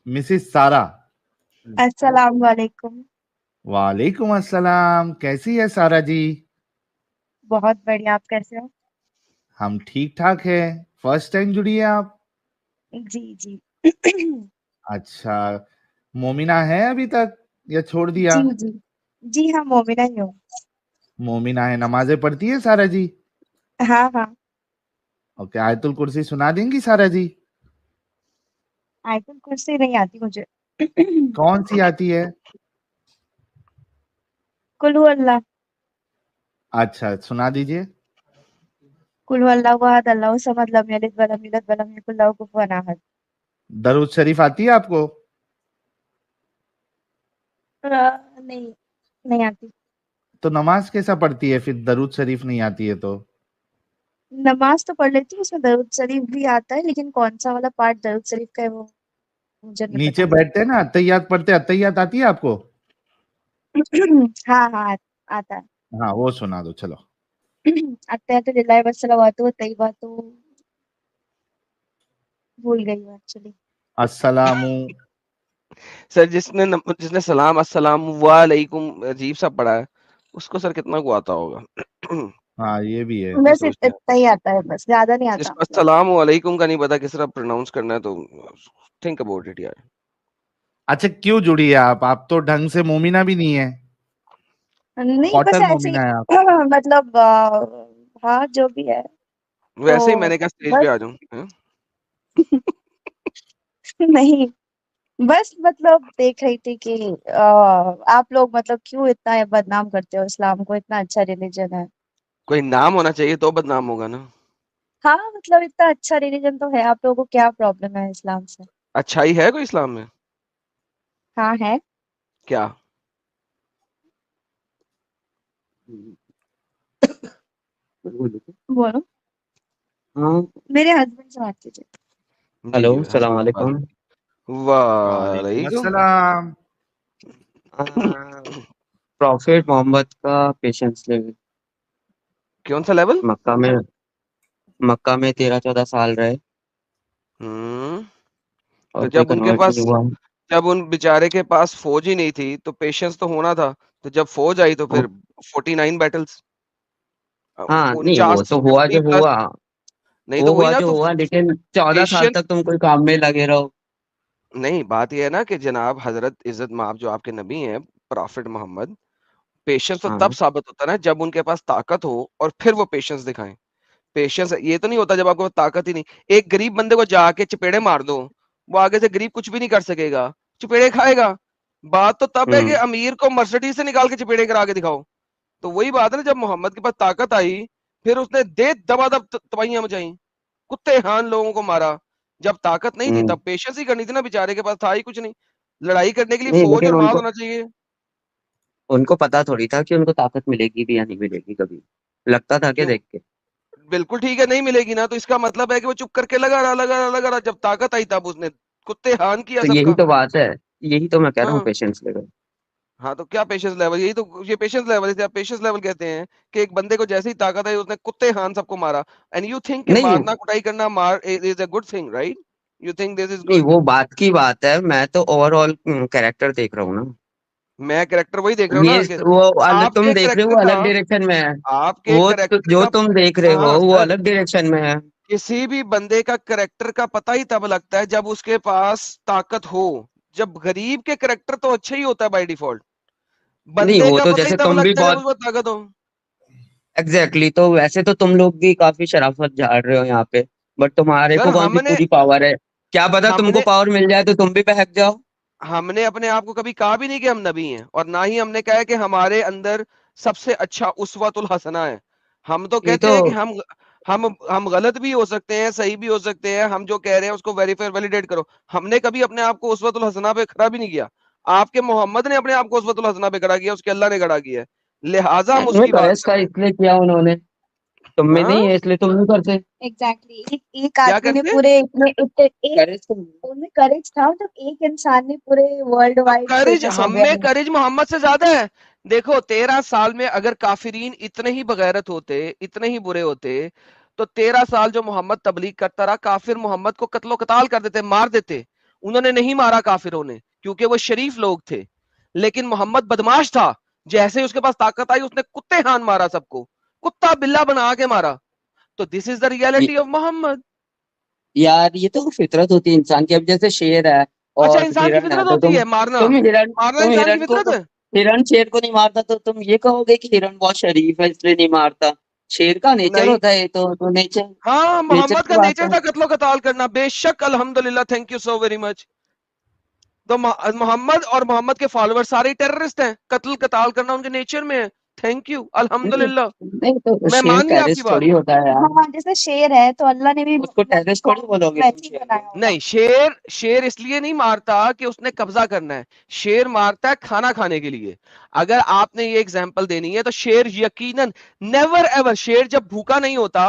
Mrs सारा। अस्सलाम वालेकुम। वालेकुम अस्सलाम। कैसी है सारा जी? बहुत बढ़िया, आप कैसे हो? हम ठीक ठाक है। फर्स्ट टाइम जुड़ी है आप? जी जी। अच्छा, मोमिना है अभी तक या छोड़ दिया? जी जी। जी हाँ, मोमिना ही हूँ। मोमिना है, नमाजें पढ़ती है सारा जी? हाँ हाँ। ओके, आयतुल कुर्सी सुना देंगी सारा जी? आयतुल कुर्सी नहीं आती मुझे। कौन सी आती है? कुल हु अल्लाह। अच्छा, सुना दीजिए। कुल हु अल्लाहु अहद अल्लाहु समद लम यलिद वलम यूलद वलम यकुल लहू कुफुवन अहद। दरूद शरीफ आती है आपको? नहीं, नहीं आती। तो नमाज कैसा पढ़ती है फिर, दरूद शरीफ नहीं आती है तो? नमाज तो पढ़ लेती हूँ, उसमें दरूद शरीफ भी आता है, लेकिन कौन सा वाला पार्ट दरूद शरीफ का है वो मुझे नहीं नीचे पता। बैठते हैं ना, अत्तहियात पढ़ते, अत्तहियात आती है आपको? हाँ हाँ, आता है। हाँ, वो सुना दो चलो। अत्तहियातुलिल्लाहि वस्सलावातु तय्यिबातु, भूल गई हूँ एक्चुअली। अस्सलामु। सर जिसने सलाम अस्सलाम वालेकुम अजीब सा पढ़ा है, उसको सर कितना को आता होगा? हाँ, ये भी है। बस सोचते हैं इतना ही आता है, बस ज्यादा नहीं आता जिसको मतलब। अस्सलाम वालेकुम का नहीं पता किस तरह प्रोनाउंस करना है, तो थिंक अबाउट इट यार। अच्छा, क्यों जुड़ी है आप तो ढंग से मोमिना भी नहीं है। नहीं, बस कॉटन ऐसे मोमिना है आप। ही मतलब हाँ जो भी है वैसे ही तो मैंने कहा स्टेज पे बस। आ जाऊं, हैं? नहीं, बस मतलब देख रही थी कि आप लोग मतलब क्यों इतना बदनाम करते हो इस्लाम को, इतना अच्छा रिलीजन है। कोई नाम होना चाहिए तो बदनाम होगा ना। हाँ मतलब इतना अच्छा रिलीजन तो है, आप लोगों को क्या प्रॉब्लम है इस्लाम से? अच्छाई है कोई इस्लाम में? हाँ है। क्या? बोलो। हाँ। मेरे हस्बैंड से बात कीजिए। जी हेलो, जी, सलाम हस्बैंड बात। वालेकुम। वालेकुम वालेकुम। अस्सलाम। प्रॉफेट मोहम्मद का पेशेंस लेवल कौन सा लेवल? मक्का में 13-14 साल रहे तो और कोई कन्वर्ट नहीं हुआ। जब उन बेचारे के पास फौज ही नहीं थी तो पेशेंस तो होना था। तो जब फौज आई तो वो- फिर 49 बैटल्स, हाँ, नहीं, वो 49 तो हुआ 50 जो प्लस। हुआ। नहीं वो तो वही हुआ ना, जो तो हुआ, लेकिन 14 साल पेशेंस। तक तुम कोई काम में लगे रहो। नहीं, बात ये है ना कि जनाब हजरत इज्जत माफ जो आपके नबी हैं, प्रॉफिट मोहम्मद, पेशेंस तो तब हाँ, साबित होता है ना जब उनके पास ताकत हो और फिर वो पेशेंस दिखाएं। पेशेंस ये तो नहीं होता जब आपके पास ताकत ही नहीं। एक गरीब बंदे को जाके चपेड़े मार दो, वो आगे से गरीब कुछ भी नहीं कर सकेगा, चपेड़े खाएगा। बात तो तब है कि हम्म अमीर को मर्सिडीज से निकाल के चपेड़े करा के दिखाओ। तो वही बात है ना, जब मोहम्मद के पास ताकत आई, फिर उसने दे दबादब तबाहियां मचाई, कुत्ते हान लोगों को मारा। जब ताकत नहीं थी हम्म तब पेशेंस ही करनी थी ना, बेचारे के पास था ही कुछ नहीं। लड़ाई करने के लिए नहीं, फौज लेकिन और माल उनको होना चाहिए। उनको पता थोड़ी था कि उनको ताकत मिलेगी भी या नहीं मिलेगी कभी। लगता था क्या क्यों? देख के? बिल्कुल ठीक है, नहीं मिलेगी ना, तो इसका मतलब है कि वो चुप करके लगा रहा, जब ताकत आई तब उसने कुत्ते हान किया तो यही सबका। तो बात है, यही तो मैं कह रहा हूँ, हाँ पेशेंस लेवल। हाँ, तो क्या पेशेंस लेवल? यही तो ये पेशेंस लेवल है, आप पेशेंस लेवल कहते हैं कि एक बंदे को जैसे ही ताकत आई उसने कुत्ते हान सबको मारा। एंड यू थिंक कि नहीं मारना कुटाई करना मार is a good thing, right? You think this is नहीं, गुड? वो बात की बात है, मैं तो ओवरऑल कैरेक्टर देख रहा हूँ ना। मैं कैरेक्टर वही देख रहा हूँ ये ना कि वो अलग तुम आपके देख रहे हो, कैरेक्टर वो का अलग डायरेक्शन में है। आपके कैरेक्टर जो का तुम देख रहे हो हाँ वो सर, अलग डायरेक्शन में है। किसी भी बंदे का कैरेक्टर का पता ही तब लगता है जब उसके पास ताकत हो। जब गरीब के कैरेक्टर तो अच्छा ही होता है बाय डिफॉल्ट। नहीं, बंदे वो का तो पता ही जैसे तब तुम भी लगता है जब बहुत उसको ताकत हो। तो वैसे तो तुम लोग भी काफी शराफत झाड़ रहे हो यहाँ पे। बट तुम्हारे सर को कौन सी हमने पूरी पावर है? क्या पता तुमको हमने पावर मिल जाए तो तुम भी बहक जाओ। हमने अपने आप को कभी कहा भी नहीं कि हम नबी हैं, और ना ही हमने कहा है कि हमारे अंदर सबसे अच्छा उसवतुल हसना है। हम तो ये कहते तो हैं कि हम गलत भी हो सकते हैं, सही भी हो सकते हैं, हम जो कह रहे हैं उसको वेरीफाई वैलिडेट करो। हमने कभी अपने आप को उसवतुल हसना पे खड़ा भी नहीं किया। आपके मोहम्मद ने अपने आप को उसवतुल हसना पे खड़ा किया, उसके अल्लाह ने खड़ा किया है, लिहाजा हम तुम्हें उसकी बात बहस कर का रहे हैं। इसलिए किया उन्होंने, तुम में नहीं हाँ, है इसलिए तुम नहीं करते। एग्जैक्टली एक क्या आदमी ने करते? पूरे इतने इतने एक करेज तुम। उनमें करेज था, जब एक इंसान ने पूरे वर्ल्ड तो वाइड करेज फेमस हो हम गया में, है। करेज मोहम्मद से ज्यादा है। देखो 13 साल में अगर काफिरीन इतने ही बगैरत होते, इतने ही बुरे होते, तो 13 साल जो मोहम्मद तबलीग करता रहा, काफिर मोहम्मद को कत्लो कताल कर देते, मार देते। उन्होंने नहीं मारा काफिरों ने, क्योंकि वो शरीफ लोग थे। लेकिन मोहम्मद बदमाश था, जैसे ही उसके पास ताकत आई उसने कुत्ते हान मारा सबको, कुत्ता बिल्ला बना के मारा। तो this is the reality of Muhammad. यार ये तो फितरत होती है इंसान की। अब जैसे शेर है अच्छा, और इंसान की हिरन है, फितरत तो होती है मारना? मारना तुम इंसान की हिरन को, फितरत है? हिरन शेर को नहीं मारता तो तुम ये कहोगे कि हिरन बहुत शरीफ है इसलिए नहीं मारता। शेर का नेचर नहीं, होता है, तो नेचर, हाँ, नेचर मोहम्मद की का बात नेचर है। था कत्लो कताल करना, बेशक, अल्हम्दुलिल्लाह, thank you so very much. तो मोहम्मद और मोहम्मद के फॉलोअर सारे टेररिस्ट हैं, कत्ल कताल करना उनके नेचर में है। थैंक यू, नहीं अल्हम्दुलिल्लाह, नहीं, तो मैं शेर मान लिया आपकी टेररिस्ट बात। थोड़ी होता है यार। हाँ, जैसे शेर है तो अल्लाह ने भी उसको टेररिस्ट थोड़ी बोलोगे तुम वैसे ही शेर बनाया को। होगा। नहीं, शेर शेर इसलिए नहीं मारता कि उसने कब्जा करना है, शेर मारता है खाना खाने के लिए। अगर आपने ये एग्जांपल देनी है तो शेर यकीनन, नेवर एवर, शेर जब भूखा नहीं होता,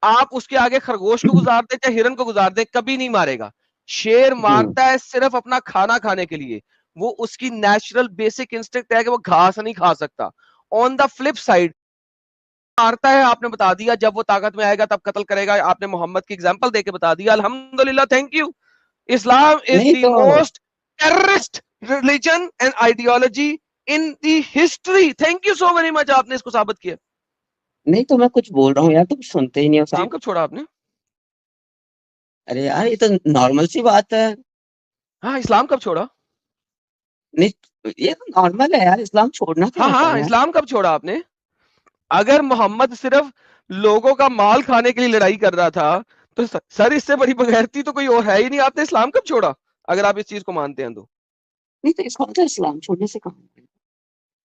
आप उसके आगे खरगोश को गुजार दे चाहे हिरन को गुजार दे, कभी नहीं मारेगा। शेर मारता है सिर्फ अपना खाना खाने के लिए। वो उसकी नेचुरल बेसिक इंस्टिंक्ट है कि वो घास नहीं खा सकता। ऑन द फ्लिप साइड मारता है, आपने बता दिया, जब वो ताकत में आएगा तब कत्ल करेगा, आपने मोहम्मद की एग्जांपल देके बता दिया, अल्हम्दुलिल्लाह, थैंक यू। Islam is नहीं the तो most terrorist religion and ideology in the history. Thank you so very much, आपने इसको साबित किया। नहीं तो मैं कुछ बोल रहा हूँ यार, तुम सुनते ही नहीं हो इस्लाम साहब। कब छोड़ा आपने? अरे यार ये तो नॉर्मल सी बात है। हाँ, इस्लाम कब छोड़ा? नहीं ये तो नॉर्मल है यार, इस्लाम छोड़ना क्या हाँ होता हाँ, है यार। इस्लाम कब छोड़ा आपने? अगर मोहम्मद सिर्फ लोगों का माल खाने के लिए लड़ाई कर रहा था, तो सर इससे बड़ी बगैरती तो कोई और है ही नहीं। आपने इस्लाम कब छोड़ा, अगर आप इस चीज को मानते हैं तो? नहीं तो इसका मतलब इस्लाम छोड़ने से कहाँ।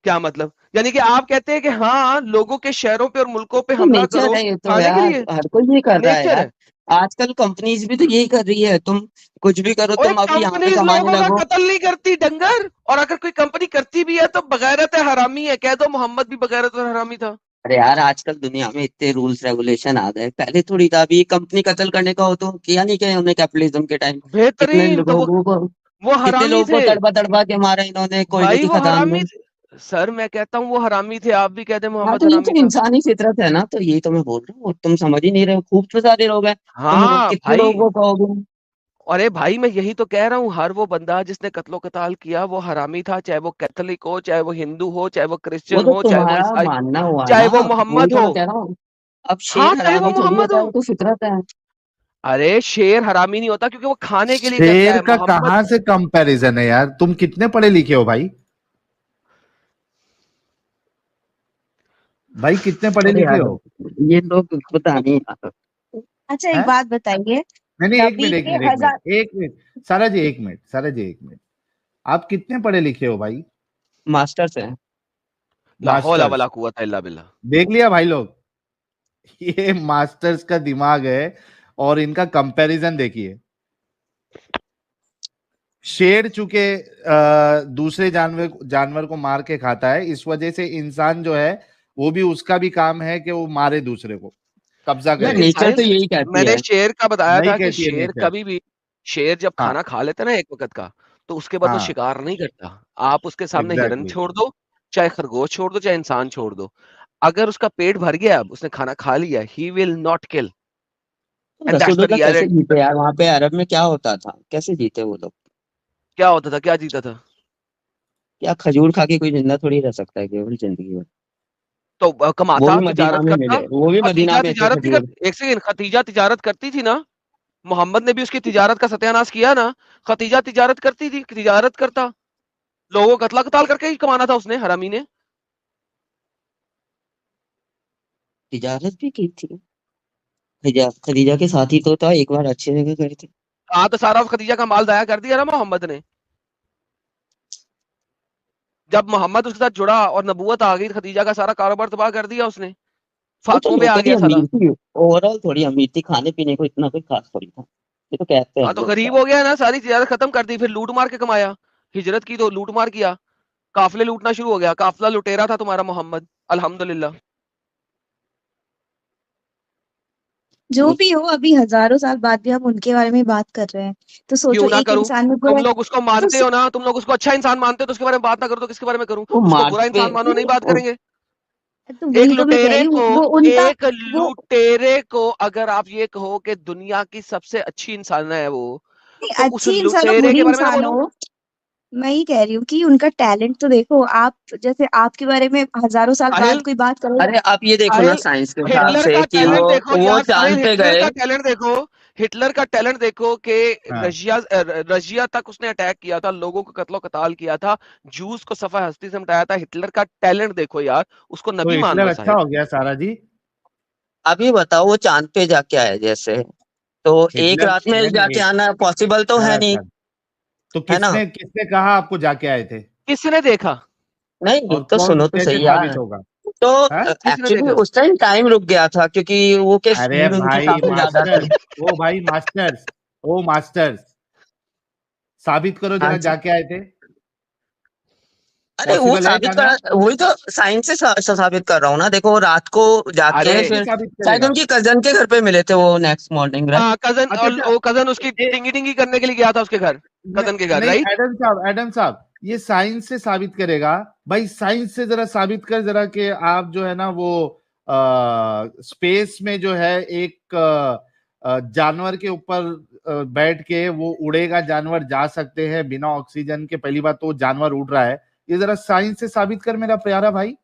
क्या मतलब? यानी कि आप कहते हैं कि हाँ, लोगों के शहरों पे और मुल्कों पे तो हमला नेचर करो है ये तो खाने के यार, लिए? हर कोई ये कर रहा है नेचर यार। है। आजकल कंपनीज भी तो यही कर रही है। तुम कुछ भी करो, ओए, तुम अभी यहाँ पे कंपनीज कमाने लोगों का लगो। कत्ल नहीं करती डंगर, और अगर कोई कंपनी करती भी है तो बगैरत है, हरामी है। कह दो मोहम्मद भी बगैरत और हरामी था। अरे यार आजकल दुनिया में इतने रूल्स रेगुलेशन आ गए, पहले थोड़ी था। अभी कंपनी कत्ल करने का हो तो किया नहीं क्या उन्होंने कैपिटलिज्म के टाइम। कितने बेहतरीन, तो लोगों को, वो कितने हरामी लोगों थे को तड़पा तड़पा के मारा इन्होंने कोयले भाई, की वो खदान हरामी में। थे। सर मैं कहता हूँ वो हरामी थे, आप भी कहते हैं हाँ मोहम्मद तो ये तो हरामी था। इंसानी फितरत है ना, तो यही तो मैं बोल रहा हूँ। तुम समझ ही नहीं रहे हो, खूब तो सारे लोग हैं। तुम हाँ कितने भाई, लोगों को कहोगे। अरे भाई, मैं यही तो कह रहा हूँ, हर वो बंदा जिसने कत्लो कताल किया वो हरामी था, चाहे वो कैथोलिक हो, चाहे वो हिंदू हो, चाहे वो वो क्रिश्चियन तो हो, चाहे वो तुम्हारा ईसाई, मानना हुआ चाहे ना, वो वही मोहम्मद तो हो। मैं कह रहा हूँ। अब हाँ, शेर चाहे वो हरामी थोड़ी मोहम्मद होता है, हो। वो तो फितरत है। अरे शेर हरामी नहीं होता क्योंकि वो खाने के लिए करता शेर है, का मोहम्मद। कहां से कंपैरिजन है यार? तुम कितने पढ़े लिखे हो भाई? भाई कितने पढ़े अरे लिखे यार हो? ये लोग पता नहीं यार। अच्छा, एक हैं? बात बताइए, नहीं नहीं, एक नबी मिनट एक के मिनट एक हजार। मिनट एक मिनट, सारा जी एक मिनट, सारा जी एक मिनट। आप कितने पढ़े लिखे हो भाई? मास्टर्स है। ला हौला मास्टर्स? वला कुव्वता इल्ला बिल्लाह। देख लिया भाई लोग, ये मास्टर्स का दिमाग है। और इनका कंपैरिजन देखिए। शेर चूंकि दूसरे जानवर जानवर को मार के खाता है, इस वजह से इंसान जो है वो भी, उसका भी काम है कि वो मारे दूसरे को, कब्जा यार करे। लेकिन नेचर तो साहिल, यही कहती मैंने है। शेर का बताया नहीं था कि कहती है शेर नेचर। कभी भी, शेर जब हाँ खाना खा लेता है ना एक वक्त का, तो उसके बाद वो हाँ, शिकार नहीं करता। आप उसके सामने हिरन एग्जैक्टली। छोड़ दो, चाहे खरगोश छोड़ दो, चाहे इंसान छोड़ दो, अगर उसका पेट भर गया, अब उसने खाना खा लिया, ही विल नॉट किल। तो एंड दैट्स द रसूलुल्लाह कैसे रियलिटी। जीते यार? वहां पे अरब में क्या होता था, कैसे जीते वो लोग? क्या होता था, क्या जीता था? क्या खजूर खा के कोई जिंदा थोड़ी रह सकता है केवल जिंदगी में? तो वो कमाता, भी मदीना तिजारत में करता। मिले, वो भी मदीना खतीजा में थे तिजारत नहीं खजूर। करती, एक सेकंड, खतीजा तिजारत करती थी ना, मोहम्मद ने भी उसकी तिजारत का सत्यानाश किया ना। खतीजा तिजारत करती थी, तिजारत करता, लोगों को कत्ला कताल करके ही कमाना था उसने, हरामी ने। तिजारत भी की थी। खदीजा के साथ ही तो था, एक बार अच्छी जगह गए थे। हाँ, तो सारा खदीजा का माल दाया कर दिया ना मोहम्मद ने। जब मोहम्मद उसके साथ जुड़ा और नबूवत आ गई, खदीजा का सारा कारोबार तबाह कर दिया उसने, वो तो फातों पे आ लोकली गया सारा। अमीर थी, ओवरऑल थोड़ी अमीर थी, खाने पीने को इतना कोई खास थोड़ी था। ये तो कहते हाँ, हैं तो लोग गरीब यार। हो गया ना, सारी तिजारत खत्म कर दी, फिर लूट मार के कमाया। हिजरत की तो लूट मार किया, काफिले लूटना शुरू हो गया, काफिला लुटेरा था तुम्हारा मोहम्मद, अल्हम्दुलिल्लाह। जो वो भी हो, अभी हजारों साल बाद भी हम उनके बारे में बात कर रहे हैं, तो सोचो क्यों ना एक करूं? इंसान में तुम पूरा। लोग उसको तो मानते हो ना, तुम लोग उसको अच्छा इंसान मानते हो, तो उसके बारे में बात ना करो तो किसके बारे में करूं? वो उसको बुरा मानते इंसान मानो, नहीं बात वो, करेंगे? तो एक वही तो मैं कह लुटेरे रही हूँ, को, वो उनका। एक वो लुटेरे को अगर आप ये कहो कि दुनिया की सबसे अच्छी इंसान है वो, तो उस अच्छी इंसान हो लुटेरे बुरी के बारे में ना इंसान बोलूं? हो, मैं ये कह रही हूँ कि उनका टैलेंट तो देखो। आप जैसे आपके बारे में हजारों साल बाद साहिल कोई बात करेगा। अरे आप ये देखो ना साहिल साइंस के हिसाब हिटलर से का कि टैलेंट देखो वो यार, साहिल चांद पे हिटलर गए। का टैलेंट देखो। हिटलर का टैलेंट देखो कि हाँ। रशिया तक उसने अटैक किया था, लोगों को कत्लो कताल किया था, जूस को सफा हस्ती से मिटाया था। हिटलर का टैलेंट देखो यार, उसको तो नबी मान हिटलर लो अच्छा साहिल। हो गया सारा जी? अभी बताओ वो चांद पे जाके आए जैसे, तो एक हिटलर रात में नहीं जाके नहीं, आना पॉसिबल तो है नहीं, अच्छा, तो है ना? किसने किसने कहा आपको जाके आए थे? किसने देखा? नहीं और तो कौन सुनो तो कैसे सही यार। साबित होगा? तो हाँ? किसने एक्चुअली देखा? उस टाइम टाइम रुक गया था क्योंकि वो के अरे स्पीड उनकी भाई काफी ज्यादा मास्टर्स, थी। ओ भाई मास्टर्स, ओ मास्टर्स, साबित करो हाँ जरा जी। जाके आए थे। अरे वो पॉसिबल है साबित जानना? कर, वही तो साइंस से साबित कर रहा हूँ ना। देखो रात को जाके अरे कैसे फिर साबित शायद करेगा? उनकी कजन के घर पे मिले थे वो नेक्स्ट मॉर्निंग, राइट? हाँ, कजन, अच्छा और अच्छा, वो कजन उसकी ए, टिंगी टिंगी करने के लिए गया था उसके घर, कजन के घर, नहीं राइट? एडम साहब, एडम साहब, ये साइंस से साबित करेगा? भाई साइंस से जरा साबित कर जरा कि आप जो है ना वो स्पेस में जो है एक जानवर के ऊपर बैठ के वो उड़ेगा, जानवर जा सकते हैं बिना ऑक्सीजन के। पहली बात तो जानवर उड़ रहा है, ये जरा साइंस से साबित कर मेरा प्यारा भाई।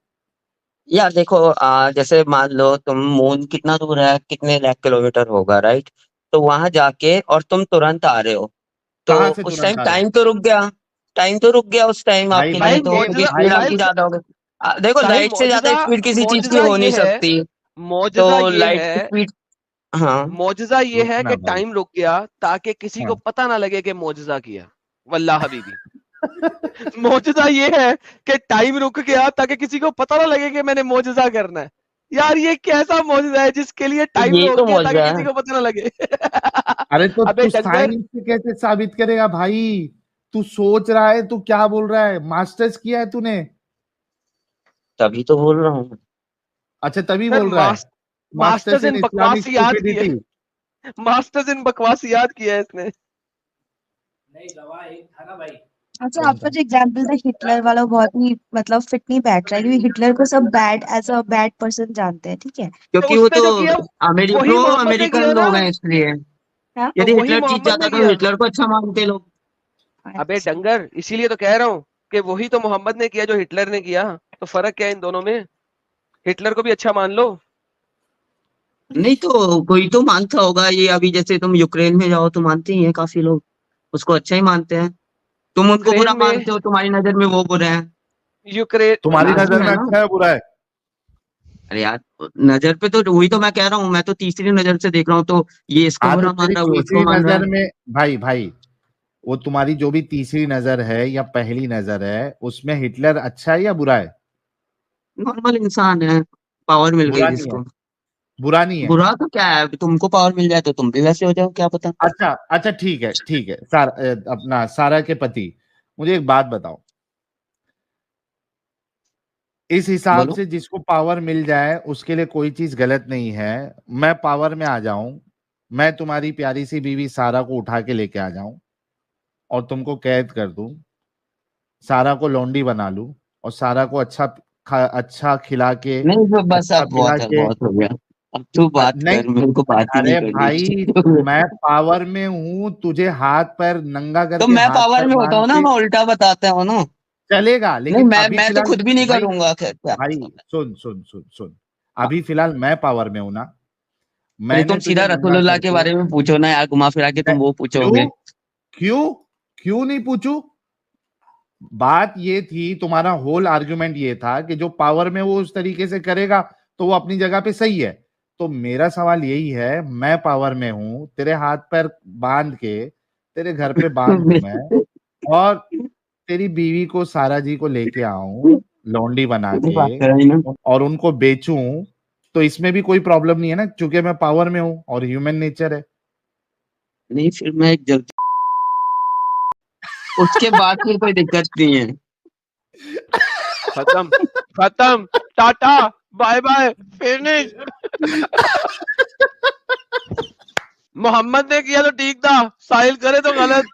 यार देखो जैसे मान लो तुम, मून कितना दूर है, कितने लाख किलोमीटर होगा, राइट? तो वहां जाके और तुम तुरंत आ रहे हो, तो कहाँ से उस तुरंत टाइम आ रहे हो? टाइम तो रुक गया। टाइम तो रुक गया उस टाइम भाई आपके लिए मैंने साहिल तो, क्योंकि मौजूदा, स्पीड भाई आपकी साहिल ज्यादा हो गई। देखो साहिल लाइट से ज्यादा मौजूदा, स्पीड किसी चीज की मौजूदा हो नहीं ये है, सकती। तो मौजूदा ये लाइट की है, स्पीड, हाँ। मौजूदा ये है रुकना कि भाई। टाइम रुक गया ताकि किसी को हाँ। पता ना लगे कि मौजूदा किया। वल्लाह हबीबी, मौजूदा ये है कि टाइम रुक गया ताकि किसी को पता ना लगे कि मैंने मौजूदा करना है। यार ये कैसा मौजूदा है जिसके लिए तो टाइम यही रोक तो दिया ताकि मौजूद किसी है। को पता ना लगे? अरे तो अबे तू डंगर, साइंस से कैसे साबित करेगा भाई? तू सोच रहा है, तू क्या बोल रहा है? मास्टर्स किया है तूने? तभी तो बोल रहा हूँ। अच्छा तभी सर बोल रहा है। Masters masters in in Islamic बकवास याद किए, स्टुपिडिटी। मास्टर्स इन बकवास याद किया है इसने। नहीं दवा एक था ना भाई। अच्छा, कौन आपका सा? जो एग्जाम्पल था हिटलर वाला बहुत ही मतलब फिट नहीं बैठ रहा है, क्योंकि हिटलर को सब bad as a bad person जानते हैं, ठीक है? तो क्योंकि उस वो पे तो जो किया वही प्रो मोहम्मद ने अमेरिकन किया ना, लोग हैं इसलिए। हाँ। तो यदि वही हिटलर जीत मोहम्मद ने जाता तो किया। हिटलर को अच्छा मानते लोग। अबे अच्छा, डंगर, इसीलिए तो कह रहा हूँ कि वही तो मोहम्मद ने किया जो हिटलर ने किया। तो फर्क क्या है इन दोनों में? हिटलर को भी अच्छा मान लो। नहीं तो कोई तो मानता होगा ये। अभी जैसे तुम यूक्रेन में जाओ तो मानते ही हैं काफी लोग, उसको अच्छा ही मानते हैं। तुम उनको यूक्रेन बुरा में, मानते हो, तुम्हारी नजर में वो बुरे हैं। तुम्हारी लाजमी नजर है में ना। अच्छा है बुरा है? अरे यार नजर पे तो वही तो मैं कह रहा हूँ, मैं तो तीसरी नजर से देख रहा हूँ, तो ये इसको हाँ तो बुरा मान तेरी रहा है, वो इसको तीसरी मान रहा है। नजर में, भाई भाई, वो तुम्हारी जो भी तीसरी नजर है या पहली नजर है, उसमें हिटलर अच्छा है या बुरा है? नॉर्मल इंसान है, पावर मिल गई बुरा नहीं है, जिसको। बुरा नहीं है। बुरा तो क्या है, तुमको पावर मिल जाए तो तुम भी वैसे हो जाओ, क्या पता। अच्छा अच्छा, ठीक है ठीक है। अपना सारा के पति, मुझे एक बात बताओ। इस हिसाब बोलो। से जिसको पावर मिल जाए उसके लिए कोई चीज गलत नहीं है। मैं पावर में आ जाऊं, मैं तुम्हारी प्यारी सी बीवी सारा को उठा के लेके आ जाऊं और तुमको कैद कर दूं, सारा को लौंडी बना लूं और सारा को अच्छा खिला के, नहीं तो बस अच्छा अब पिला बहुत है, के। बहुत हो गया। अब तू बात नहीं, कर, मेरे को बात ही नहीं अरे करनी। भाई, मैं पावर में हूं, तुझे हाथ पैर नंगा तो करके मैं हाथ पावर पैर में होता बांध हूँ ना, के मैं उल्टा बताता हूँ ना। चलेगा, नहीं लेकिन अभी मैं तो फिलहाल खुद भी नहीं भाई, करूंगा, खैर क्या भाई मतलब है। सुन सुन सुन सुन, अभी फिलहाल मैं पावर में हूं ना। अरे मैंने तुम तुझे सीधा नंगा रसूलुल्लाह के करके, बारे में पूछो ना यार, घुमा फिरा के तुम वो पूछोगे। क्यों क्यों क्यों नहीं पूछू? बात ये थी, तुम्हारा होल आर्गुमेंट ये था कि जो पावर में वो उस तरीके से करेगा तो वो अपनी जगह पे सही है। तो मेरा सवाल यही है, मैं पावर में हूं, तेरे हाथ पैर बांध के तेरे घर पे बांध दूं मैं, और तेरी बीवी को, सारा जी को लेके आऊं लौंडी बना अपनी के बात कर रही ना। और उनको बेचूं, तो इसमें भी कोई प्रॉब्लम नहीं है ना, क्योंकि मैं पावर में हूं और ह्यूमन नेचर है। नहीं फिर मैं एक जल्दी, उसके बाद फिर कोई दिक्कत नहीं है। खत्म, खत्म, tata, bye bye, finish. Muhammad ने किया तो ठीक था, साहिल करे तो गलत।